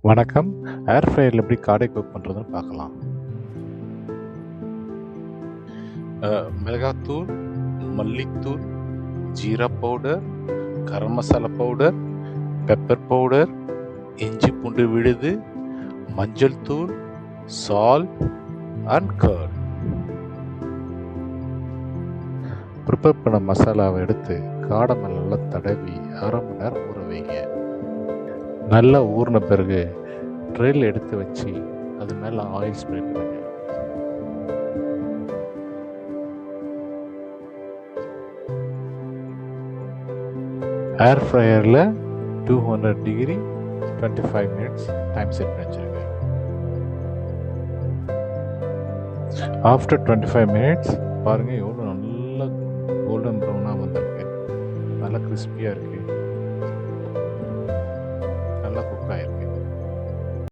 வணக்கம். ஏர் ஃப்ரையரில் எப்படி காடை குக் பண்ணுறதுன்னு பார்க்கலாம். மிளகாத்தூள், மல்லித்தூள், jeera powder, garam masala powder, pepper powder, இஞ்சி பூண்டு விழுது, மஞ்சள் தூள், சால்ட் அண்ட் கர்ட். ப்ரிப்பேர் பண்ண மசாலாவை எடுத்து காடை மேல நல்லா தடவி 1/2 மணி நேரம் ஊற வைங்க. நல்லா ஊறின பிறகு ட்ரேயில் எடுத்து வச்சு அது மேலே ஆயில் ஸ்ப்ரே பண்ணுங்க. ஏர் ஃப்ரையரில் 200 டிகிரி 25 மினிட்ஸ் டைம் செட் பண்ணி வச்சுருங்க. ஆஃப்டர் 25 மினிட்ஸ் பாருங்கள் எவ்வளோ நல்லா கோல்டன் ப்ரௌனாக வந்திருக்கு. நல்லா கிறிஸ்பியாக இருக்குது.